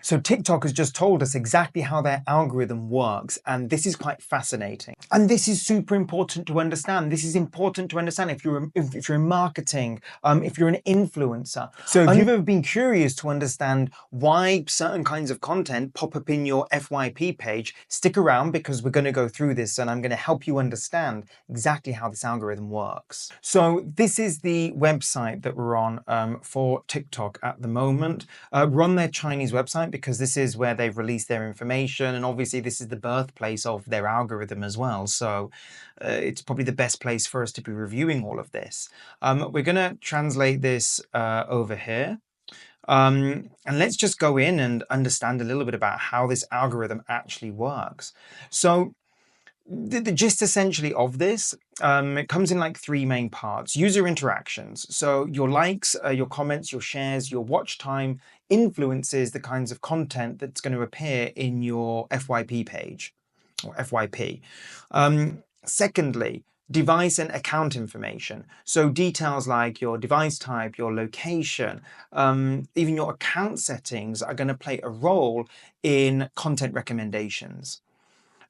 So TikTok has just told us exactly how their algorithm works, and this is quite fascinating. And this is super important to understand. This is important to understand if you're in marketing, if you're an influencer. So if you've ever been curious to understand why certain kinds of content pop up in your FYP page, stick around because we're going to go through this and I'm going to help you understand exactly how this algorithm works. So this is the website that we're on for TikTok at the moment. We're on their Chinese website because this is where they've released their information, and obviously this is the birthplace of their algorithm as well. So it's probably the best place for us to be reviewing all of this. We're going to translate this over here. And let's just go in and understand a little bit about how this algorithm actually works. So the gist essentially of this, it comes in like three main parts. User interactions. So your likes, your comments, your shares, your watch time influences the kinds of content that's going to appear in your FYP page or FYP. Secondly, device and account information. So details like your device type, your location, even your account settings are going to play a role in content recommendations.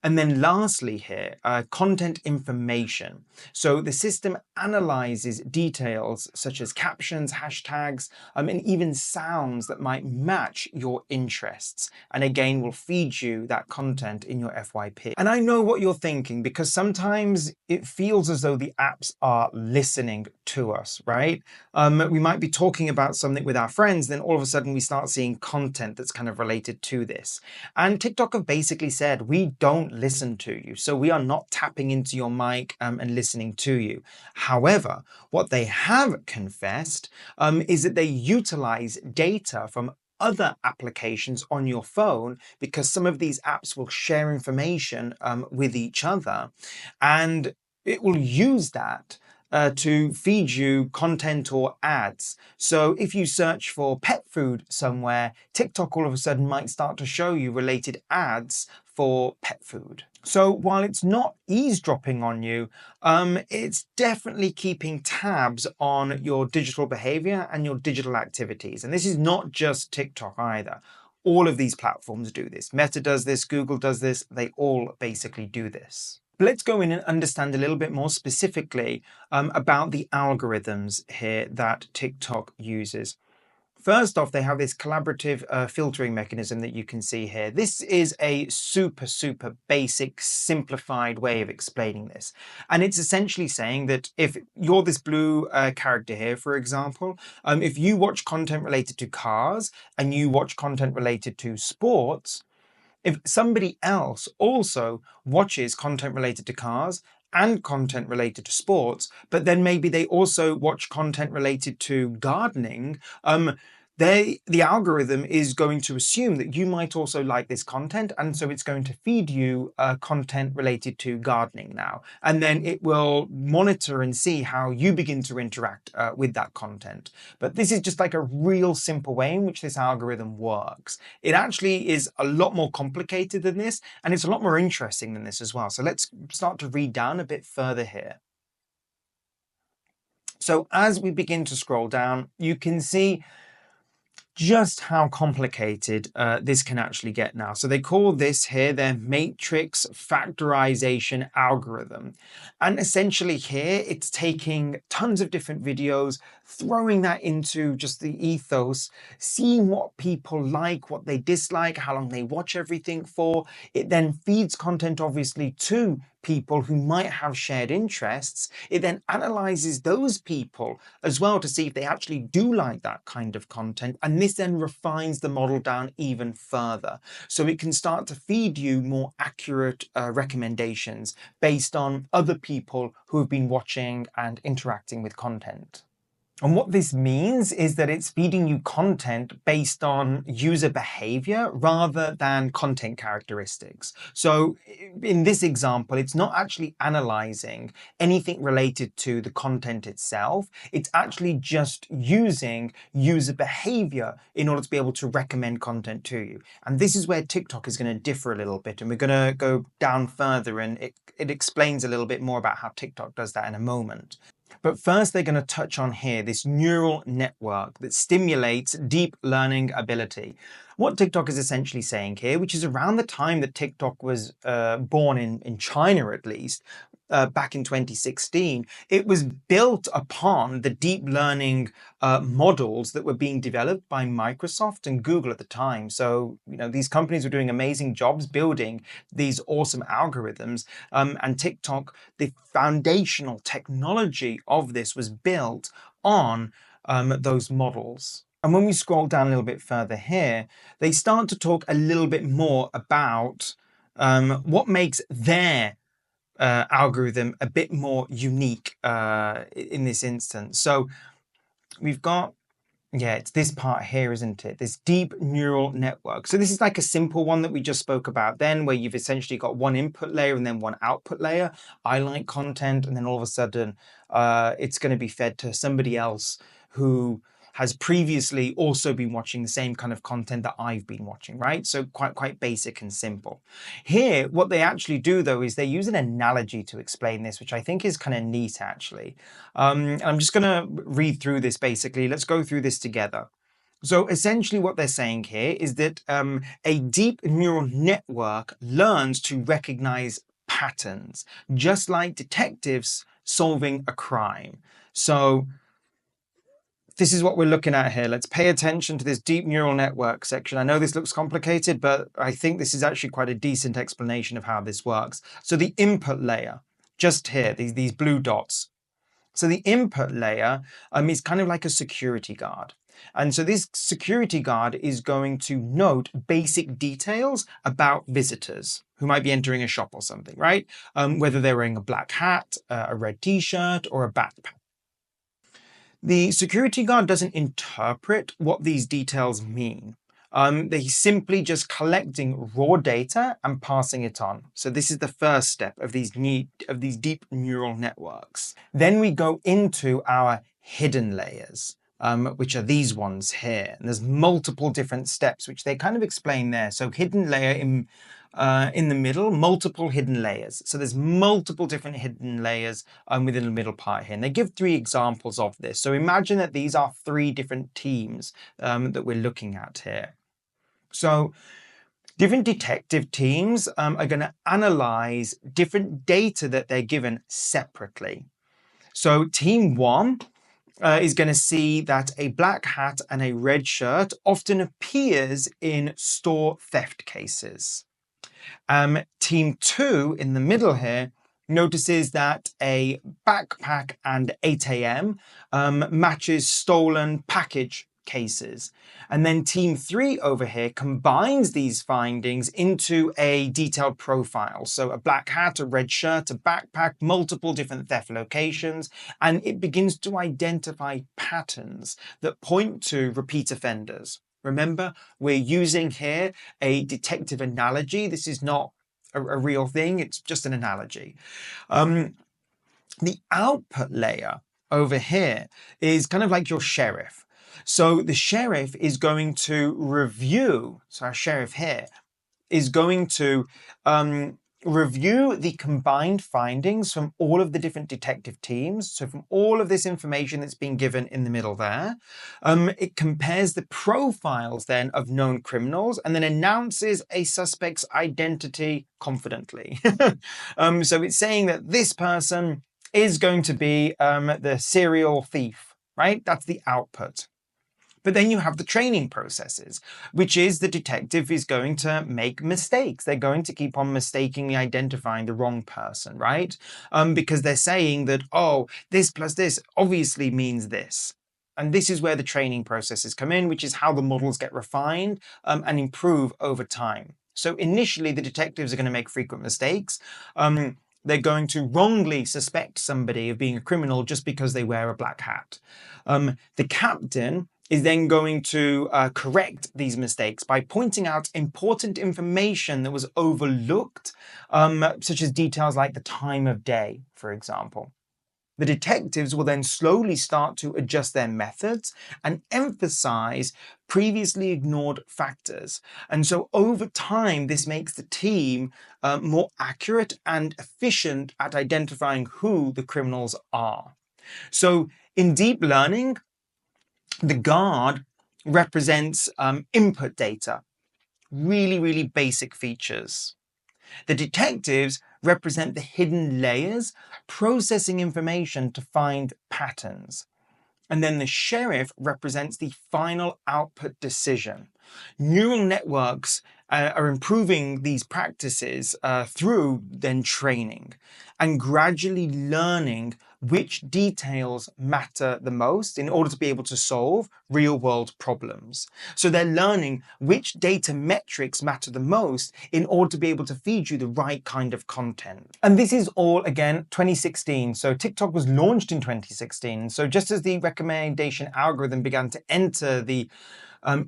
And then lastly here, content information. So the system analyzes details such as captions, hashtags, and even sounds that might match your interests. And again, will feed you that content in your FYP. And I know what you're thinking, because sometimes it feels as though the apps are listening to us, right? We might be talking about something with our friends, then all of a sudden we start seeing content that's kind of related to this. And TikTok have basically said, we don't listen to you. So we are not tapping into your mic and listening to you. However, what they have confessed is that they utilize data from other applications on your phone, because some of these apps will share information with each other, and it will use that to feed you content or ads. So if you search for pet food somewhere, TikTok all of a sudden might start to show you related ads for pet food. So while it's not eavesdropping on you, it's definitely keeping tabs on your digital behavior and your digital activities. And this is not just TikTok either. All of these platforms do this. Meta does this, Google does this, they all basically do this. But let's go in and understand a little bit more specifically about the algorithms here that TikTok uses. First off, they have this collaborative filtering mechanism that you can see here. This is a super basic, simplified way of explaining this. And it's essentially saying that if you're this blue character here, for example, if you watch content related to cars and you watch content related to sports, if somebody else also watches content related to cars and content related to sports, but then maybe they also watch content related to gardening, the algorithm is going to assume that you might also like this content, and so it's going to feed you content related to gardening now, and then it will monitor and see how you begin to interact with that content. But this is just like a real simple way in which this algorithm works. It actually is a lot more complicated than this, and it's a lot more interesting than this as well. So let's start to read down a bit further here. So as we begin to scroll down, you can see just how complicated this can actually get now. So they call this here their matrix factorization algorithm. And essentially here, it's taking tons of different videos, throwing that into just the ethos, seeing what people like, what they dislike, how long they watch everything for. It then feeds content, obviously, to people who might have shared interests. It then analyzes those people as well to see if they actually do like that kind of content. And this then refines the model down even further. So it can start to feed you more accurate recommendations based on other people who have been watching and interacting with content. And what this means is that it's feeding you content based on user behavior rather than content characteristics. So in this example, it's not actually analyzing anything related to the content itself. It's actually just using user behavior in order to be able to recommend content to you. And this is where TikTok is going to differ a little bit. And we're going to go down further, and it explains a little bit more about how TikTok does that in a moment. But first, they're going to touch on here this neural network that stimulates deep learning ability. What TikTok is essentially saying here, which is around the time that TikTok was born in China at least, back in 2016, it was built upon the deep learning models that were being developed by Microsoft and Google at the time. So, these companies were doing amazing jobs building these awesome algorithms. And TikTok, the foundational technology of this was built on those models. And when we scroll down a little bit further here, they start to talk a little bit more about what makes their algorithm a bit more unique in this instance. So we've got, it's this part here, isn't it? This deep neural network. So this is like a simple one that we just spoke about then, where you've essentially got one input layer and then one output layer. I like content, and then all of a sudden it's going to be fed to somebody else who has previously also been watching the same kind of content that I've been watching, right? So quite basic and simple. Here, what they actually do though is they use an analogy to explain this, which I think is kind of neat actually. I'm just going to read through this basically. Let's go through this together. So essentially what they're saying here is that a deep neural network learns to recognize patterns, just like detectives solving a crime. So this is what we're looking at here. Let's pay attention to this deep neural network section. I know this looks complicated, but I think this is actually quite a decent explanation of how this works. So the input layer, just here, these blue dots. So the input layer is kind of like a security guard. And so this security guard is going to note basic details about visitors who might be entering a shop or something, right? Whether they're wearing a black hat, a red t-shirt, or a backpack. The security guard doesn't interpret what these details mean. He's simply just collecting raw data and passing it on. So this is the first step of these deep neural networks. Then we go into our hidden layers, which are these ones here. And there's multiple different steps, which they kind of explain there. So hidden layer in the middle, multiple hidden layers. So there's multiple different hidden layers within the middle part here. And they give 3 examples of this. So imagine that these are 3 different teams that we're looking at here. So different detective teams are going to analyze different data that they're given separately. So team 1 is going to see that a black hat and a red shirt often appears in store theft cases. Team 2 in the middle here notices that a backpack and 8 a.m. Matches stolen package cases. And then team 3 over here combines these findings into a detailed profile. So a black hat, a red shirt, a backpack, multiple different theft locations, and it begins to identify patterns that point to repeat offenders. Remember, we're using here a detective analogy. This is not a real thing. It's just an analogy. The output layer over here is kind of like your sheriff. So the sheriff is going to review, so our sheriff here is going to review the combined findings from all of the different detective teams. So from all of this information that's been given in the middle there, it compares the profiles then of known criminals and then announces a suspect's identity confidently. So it's saying that this person is going to be the serial thief, right? That's the output. But then you have the training processes, which is the detective is going to make mistakes. They're going to keep on mistakenly identifying the wrong person, right? Because they're saying that, oh, this plus this obviously means this. And this is where the training processes come in, which is how the models get refined and improve over time. So initially, the detectives are going to make frequent mistakes. They're going to wrongly suspect somebody of being a criminal just because they wear a black hat. The captain is then going to correct these mistakes by pointing out important information that was overlooked, such as details like the time of day, for example. The detectives will then slowly start to adjust their methods and emphasize previously ignored factors. And so over time, this makes the team more accurate and efficient at identifying who the criminals are. So in deep learning, the guard represents input data, really, really basic features. The detectives represent the hidden layers, processing information to find patterns. And then the sheriff represents the final output decision. Neural networks are improving these practices through then training and gradually learning which details matter the most in order to be able to solve real world problems. So they're learning which data metrics matter the most in order to be able to feed you the right kind of content. And this is all, again, 2016. So TikTok was launched in 2016. So just as the recommendation algorithm began to enter the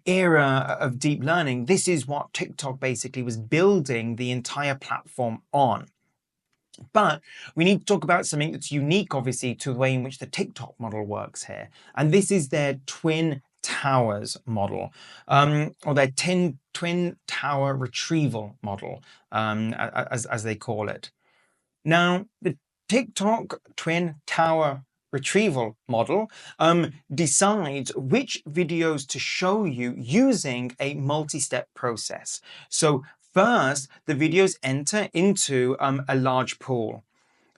era of deep learning, this is what TikTok basically was building the entire platform on. But we need to talk about something that's unique, obviously, to the way in which the TikTok model works here. And this is their Twin Towers model, or their twin tower retrieval model, as they call it. Now, the TikTok Twin Tower retrieval model decides which videos to show you using a multi-step process. So first, the videos enter into a large pool.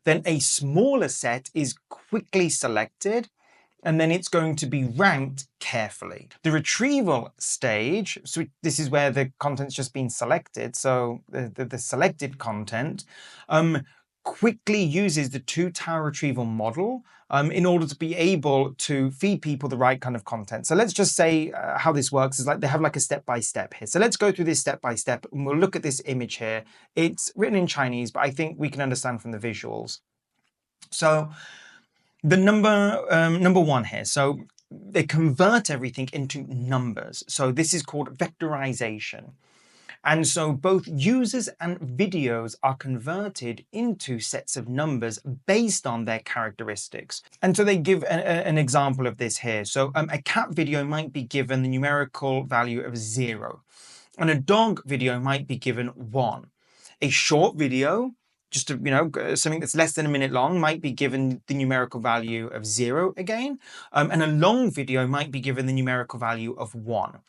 Then a smaller set is quickly selected, and then it's going to be ranked carefully. The retrieval stage, so this is where the content's just been selected, so the selected content quickly uses the two-tower retrieval model in order to be able to feed people the right kind of content. So let's just say how this works is like they have like a step-by-step here. So let's go through this step-by-step and we'll look at this image here. It's written in Chinese, but I think we can understand from the visuals. So the number one here. So they convert everything into numbers. So this is called vectorization. And so both users and videos are converted into sets of numbers based on their characteristics. And so they give an example of this here. So a cat video might be given the numerical value of 0, and a dog video might be given 1. A short video, just something that's less than a minute long, might be given the numerical value of 0 again, and a long video might be given the numerical value of 1.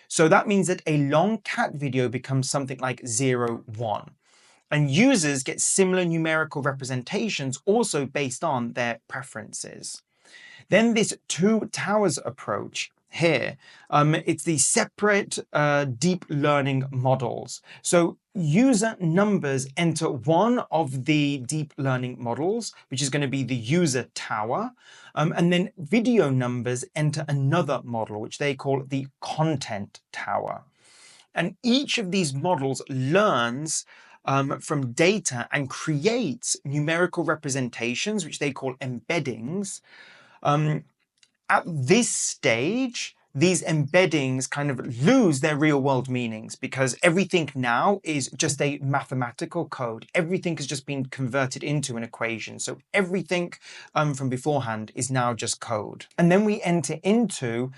So that means that a long cat video becomes something like 0, 1. And users get similar numerical representations also based on their preferences. Then this two towers approach here, it's the separate deep learning models. So user numbers enter one of the deep learning models, which is going to be the user tower. And then video numbers enter another model, which they call the content tower. And each of these models learns from data and creates numerical representations, which they call embeddings. At this stage, these embeddings kind of lose their real world meanings because everything now is just a mathematical code. Everything has just been converted into an equation. So everything from beforehand is now just code. And then we enter into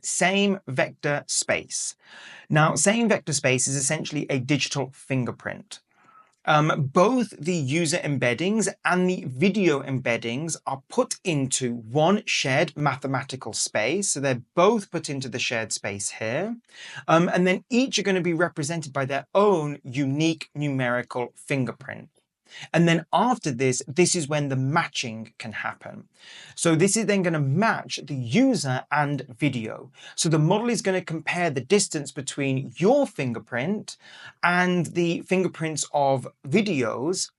same vector space. Now, same vector space is essentially a digital fingerprint. Both the user embeddings and the video embeddings are put into one shared mathematical space. So they're both put into the shared space here. And then each are going to be represented by their own unique numerical fingerprint. And then after this is when the matching can happen. So this is then going to match the user and video. So the model is going to compare the distance between your fingerprint and the fingerprints of videos.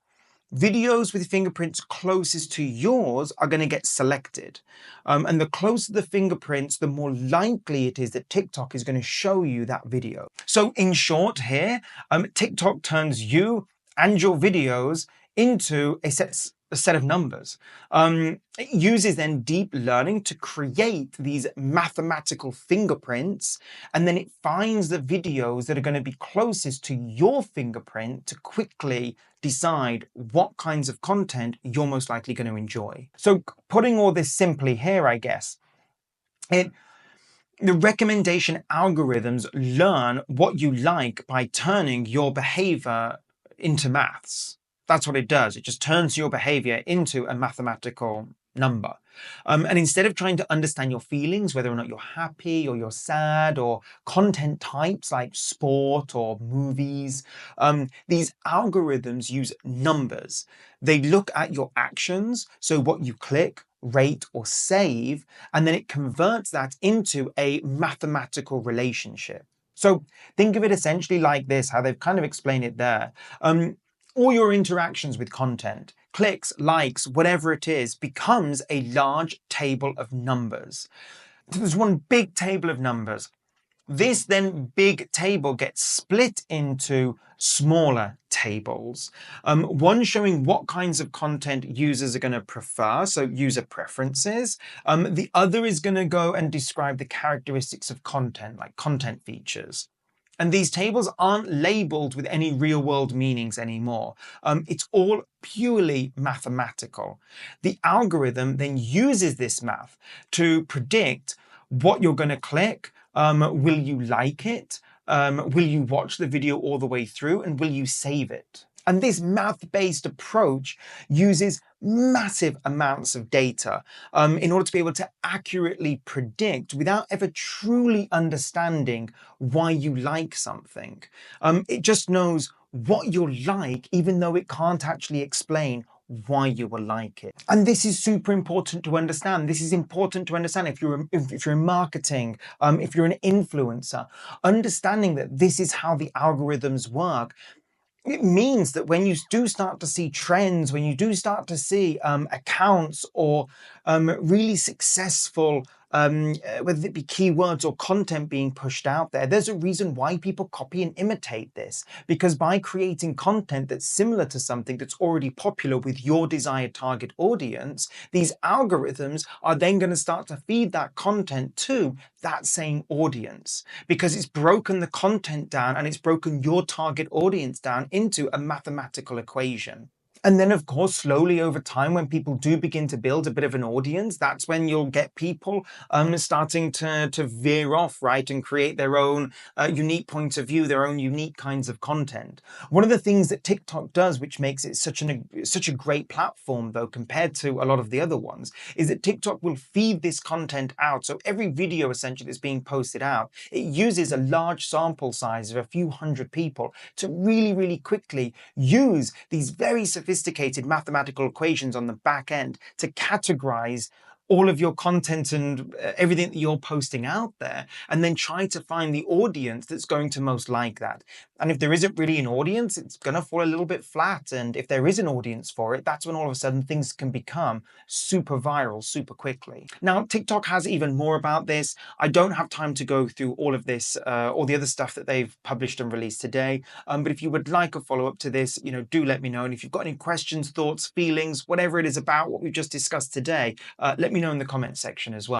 Videos with fingerprints closest to yours are going to get selected. And the closer the fingerprints, the more likely it is that TikTok is going to show you that video. So in short here, TikTok turns you and your videos into a set of numbers. It uses then deep learning to create these mathematical fingerprints, and then it finds the videos that are going to be closest to your fingerprint to quickly decide what kinds of content you're most likely going to enjoy. So putting all this simply here, I guess, the recommendation algorithms learn what you like by turning your behavior into maths. That's what it does. It just turns your behavior into a mathematical number. And instead of trying to understand your feelings, whether or not you're happy or you're sad, or content types like sport or movies, these algorithms use numbers. They look at your actions, so what you click, rate, or save, and then it converts that into a mathematical relationship. So think of it essentially like this, how they've kind of explained it there. All your interactions with content, clicks, likes, whatever it is, becomes a large table of numbers. So there's one big table of numbers. This then big table gets split into smaller tables. One showing what kinds of content users are going to prefer, so user preferences. The other is going to go and describe the characteristics of content, like content features. And these tables aren't labeled with any real world meanings anymore. It's all purely mathematical. The algorithm then uses this math to predict what you're going to click. Will you like it? Will you watch the video all the way through? And will you save it? And this math-based approach uses massive amounts of data in order to be able to accurately predict without ever truly understanding why you like something. It just knows what you're like, even though it can't actually explain why you will like it. And this is super important to understand. This is important to understand if you're in marketing, if you're an influencer, understanding that this is how the algorithms work. It means that when you do start to see trends, when you do start to see accounts or really successful, whether it be keywords or content being pushed out there, there's a reason why people copy and imitate this. Because by creating content that's similar to something that's already popular with your desired target audience, these algorithms are then going to start to feed that content to that same audience, because it's broken the content down and it's broken your target audience down into a mathematical equation. And then, of course, slowly over time, when people do begin to build a bit of an audience, that's when you'll get people starting to veer off, right, and create their own unique point of view, their own unique kinds of content. One of the things that TikTok does, which makes it such a great platform, though, compared to a lot of the other ones, is that TikTok will feed this content out. So every video essentially that's being posted out, it uses a large sample size of a few hundred people to really, really quickly use these very sophisticated mathematical equations on the back end to categorize all of your content and everything that you're posting out there, and then try to find the audience that's going to most like that. And if there isn't really an audience, it's going to fall a little bit flat. And if there is an audience for it, that's when all of a sudden things can become super viral super quickly. Now, TikTok has even more about this. I don't have time to go through all of this, all the other stuff that they've published and released today. But if you would like a follow-up to this, do let me know. And if you've got any questions, thoughts, feelings, whatever it is about what we've just discussed today, let me know in the comment section as well.